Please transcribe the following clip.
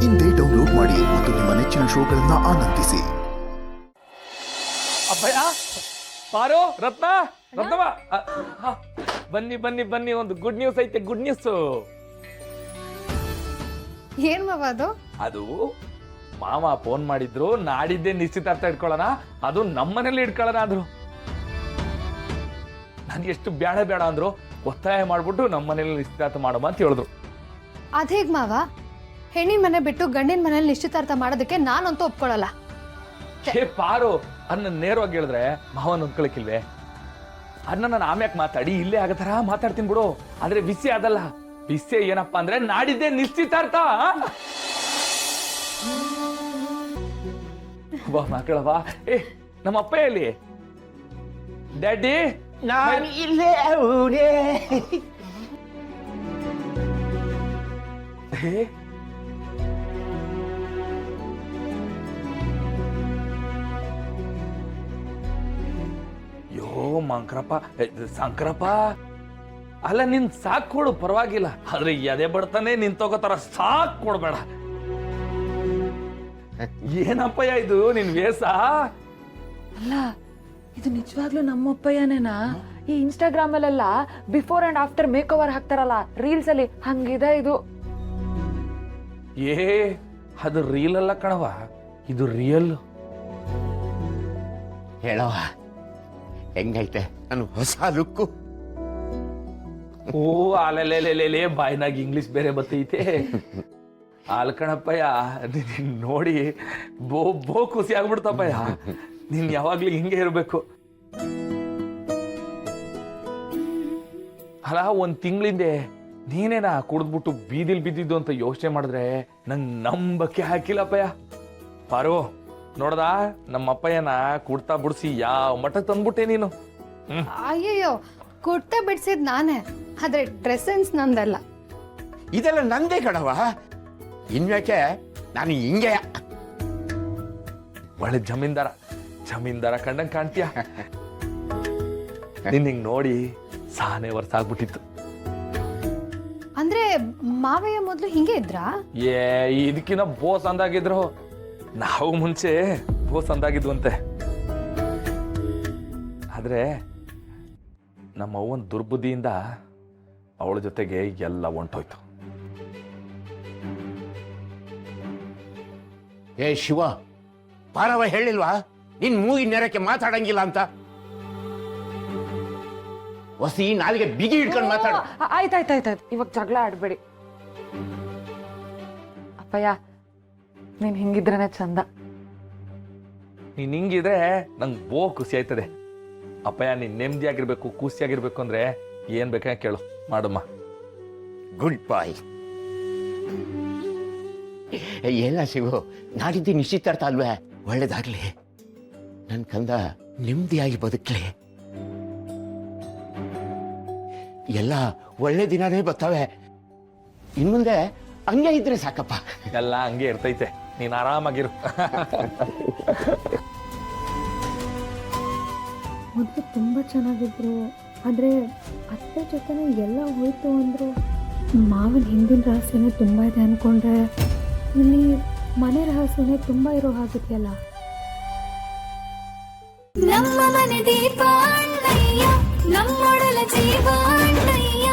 ಇಂದೇ ಡೌನ್ಲೋಡ್ ಮಾಡಿ ಮತ್ತು ನಿಮ್ಮ ನೆಚ್ಚಿನ ಶೋಗಳನ್ನ ಆನಂದಿಸಿ. ಅಪ್ಪಯ್ಯ, ಪಾರು, ರತ್ನ, ರತ್ನಮ್ಮ, ಬನ್ನಿ ಬನ್ನಿ ಬನ್ನಿ, ಒಂದು ಗುಡ್ ನ್ಯೂಸ್ ಐತೆ. Good news. ಏನ್ ಮಾವ ಅದು ಮಾವ ಫೋನ್ ಮಾಡಿದ್ರು, ನಾಡಿದ್ದೇ ನಿಶ್ಚಿತಾರ್ಥ ಇಟ್ಕೊಳ್ಳೋಣ, ಅದು ನಮ್ಮನೇಲಿ ಇಟ್ಕೊಳ್ಳೋಣ ಅಂದ್ರು. ನನ್ಗೆ ಎಷ್ಟು ಬೇಡ ಬೇಡ ಅಂದ್ರು, ಒತ್ತಾಯ ಮಾಡ್ಬಿಟ್ಟು ನಮ್ಮನೇಲಿ ನಿಶ್ಚಿತಾರ್ಥ ಮಾಡಮ್ಮ ಅಂತ ಹೇಳಿದ್ರು. ಅದೇಗ್ ಮಾವ, ಹೆಣ್ಣಿನ ಮನೆ ಬಿಟ್ಟು ಗಂಡಿನ ಮನೇಲಿ ನಿಶ್ಚಿತಾರ್ಥ ಮಾಡೋದಕ್ಕೆ ನಾನಂತೂ ಒಪ್ಕೊಳ್ಳಲ್ಲ. ಪಾರು, ಅನ್ನ ನೇರವಾಗಿ ಹೇಳಿದ್ರೆ ಮಾವನ್ ಹೊಂದ್ಕೊಳಕಿಲ್ವೇ? ಅನ್ನ ನಾನು ಆಮ್ಯಾಕ್ ಮಾತಾಡಿ ಇಲ್ಲೇ ಆಗತರ ಮಾತಾಡ್ತೀನಿ ಬಿಡು. ಆದ್ರೆ ವಿಷಯ ಅದಲ್ಲ. ವಿಷಯ ಏನಪ್ಪಾ ಅಂದ್ರೆ ನಾಡಿದ್ದೇ ನಿಶ್ಚಿತಾರ್ಥ. ಬಾ ಮಕ್ಕಳವಾ. ನಮ್ಮ ಅಪ್ಪ ಎಲ್ಲಿ? ಡ್ಯಾಡಿ, ನಾನು ಇಲ್ಲೇ ಅವನೇ. ಯೋ ಮಂಕ್ರಪ್ಪ, ಸಂಕ್ರಪ್ಪ, ಅಲ್ಲ ನಿನ್ ಸಾಕ್ ಕೊಡು, ಪರವಾಗಿಲ್ಲ. ಆದ್ರೆ ಎದೆ ಬಡ್ತಾನೆ ನಿಂತೋಗೋತರ ಸಾಕ್ ಕೊಡ್ಬೇಡ. ಏನಪ್ಪಯ್ಯ ಇದು ನಿನ್ ವೇಷ? ಅಲ್ಲ, ಇದು ನಿಜವಾಗ್ಲೂ ನಮ್ಮಪ್ಪಯ್ಯನೇನಾ? ಈ ಇನ್ಸ್ಟಾಗ್ರಾಮ್ ಅಲ್ಲೆಲ್ಲ before and after make over ಹಾಕ್ತಾರಲ್ಲ ರೀಲ್ಸ್ ಅಲ್ಲಿ, ಹಂಗಿದೆ ಇದು. ಅದು ರೀಲ್ ಅಲ್ಲ ಕಣವ, ಇದು ರಿಯಲ್. ಹೇಳವ, ಹೆಂಗೈತೆ ನನ್ನ ಹೊಸ ಲುಕ್ಕು? ಓ ಅಲ್ಲೇ ಬಾಯ್ನಾಗ ಇಂಗ್ಲಿಷ್ ಬೇರೆ ಬತ್ತೈತೆ. ಕಣಪ್ಪಯ್ಯ, ನೋಡಿ ಬೋ ಖುಷಿ ಆಗ್ಬಿಡ್ತಪ್ಪಯ್ಯ. ನೀನ್ ಯಾವಾಗ್ಲೂ ಹಿಂಗೆ ಇರ್ಬೇಕು. ಅಲ್ಲ, ಒಂದ್ ತಿಂಗಳಿಂದೆ ನೀನೇನಾ ಕುಡಿದ್ಬಿಟ್ಟು ಬೀದಿಲ್ ಬಿದ್ದಿದ್ದು ಅಂತ ಯೋಚನೆ ಮಾಡಿದ್ರೆ ನಂಗ್ ನಂಬಕ್ಕೆ ಹಾಕಿಲ್ಲಪ್ಪಯ್ಯ. ಪಾರು, ನೋಡ್ದ ನಮ್ಮ ಅಪ್ಪಯ್ಯನ ಕುಡ್ತಾ ಬಿಡ್ಸಿ ಯಾವ ಮಠ ತಂದ್ಬಿಟ್ಟೆ ನೀನು. ಅಯ್ಯಯ್ಯೋ, ಕುರ್ತೆ ಬಿಡ್ಸಿದ್ ನಾನೇ, ಆದ್ರೆ ಡ್ರೆಸ್ ಸೆನ್ಸ್ ನಂದಲ್ಲ. ಇದೆಲ್ಲ ನಂದೇ ಕಣವ. ಇನ್ಯಾಕೆ ನಾನು ಹಿಂಗೆ ಒಳ್ಳೆ ಜಮೀನ್ದಾರ ಕಂಡಂಗ್ ಕಾಣ್ತೀಯ. ನಿನ್ ಹಿಂಗ್ ನೋಡಿ ಸಾನೆ ವರ್ಷ ಆಗ್ಬಿಟ್ಟಿತ್ತು. ಅಂದ್ರೆ ಮಾವಯ್ಯ ಮೊದ್ಲು ಹಿಂಗೆ ಇದ್ರಾ? ಇದಕ್ಕಿನ್ನ ಬೋಸ್ ಅಂದಾಗಿದ್ರು. ನಾವು ಮುಂಚೆ ಬೋಸ್ ಅಂದಾಗಿದ್ವಂತೆ. ಆದ್ರೆ ನಮ್ಮ ಅವ್ವನ್ ದುರ್ಬುದ್ಧಿಯಿಂದ ಅವಳ ಜೊತೆಗೆ ಎಲ್ಲ ಹೊಂಟೋಯ್ತು. ಏ ಶಿವ, ಪಾರವ ಹೇಳಿಲ್ವಾ ನಿನ್ ಮೂಗಿ ನೇರಕ್ಕೆ ಮಾತಾಡಂಗಿಲ್ಲ ಅಂತ? ಹೊಸಿ ನಾಲಿಗೆ ಬಿಗಿ ಹಿಡ್ಕೊಂಡು ಮಾತಾಡ. ಆಯ್ತಾಯ್ತಾಯ್ತಾಯ್ತು, ಇವಾಗ ಜಗಳ ಆಡ್ಬೇಡಿ ಅಪ್ಪಯ್ಯ. ನೀನ್ ಹಿಂಗಿದ್ರೇನೆ ಚಂದ. ನೀನ್ ಹಿಂಗಿದ್ರೆ ನಂಗೆ ಖುಷಿ ಆಯ್ತದೆ. ಅಪ್ಪಯ್ಯ, ನೀನ್ ನೆಮ್ಮದಿಯಾಗಿರ್ಬೇಕು, ಖುಷಿಯಾಗಿರ್ಬೇಕು ಅಂದ್ರೆ ಏನ್ ಬೇಕಾ ಕೇಳು, ಮಾಡಮ್ಮ. ಗುಡ್ ಬಾಯ್. ಎಲ್ಲ ಶಿವು, ನಾಡಿದ್ದು ನಿಶ್ಚಿತಾರ್ಥ ಅಲ್ವೇ? ಒಳ್ಳೇದಾಗ್ಲಿ, ನನ್ ಕಂದ ನೆಮ್ಮದಿಯಾಗಿ ಬದುಕ್ಲಿ. ಎಲ್ಲ ಒಳ್ಳೆ ದಿನನೇ ಬರ್ತಾವೆ. ಇನ್ಮುಂದೆ ಹಂಗೆ ಇದ್ರೆ ಸಾಕಪ್ಪ. ಎಲ್ಲ ಹಂಗೆ ಇರ್ತೈತೆ, ನೀನ್ ಆರಾಮಾಗಿರು. ಮೊದಲು ತುಂಬ ಚೆನ್ನಾಗಿದ್ರು, ಆದರೆ ಅತ್ತೆ ಜೊತೆನೇ ಎಲ್ಲ ಹೋಯ್ತು ಅಂದರು. ಮಾವನ ಹಿಂದಿನ ರಹಸ್ಯನೇ ತುಂಬ ಇದೆ ಅಂದ್ಕೊಂಡ್ರೆ ಇಲ್ಲಿ ಮನೆ ರಹಸ್ಯನೇ ತುಂಬ ಇರೋ ಹಾಗಿದೆಯಲ್ಲ. ನಮ್ಮ ಮನೆ ದೀಪ ಅಣ್ಣಯ್ಯ, ನಮ್ಮೊಡಲ ಜೀವ ಅಣ್ಣಯ್ಯ.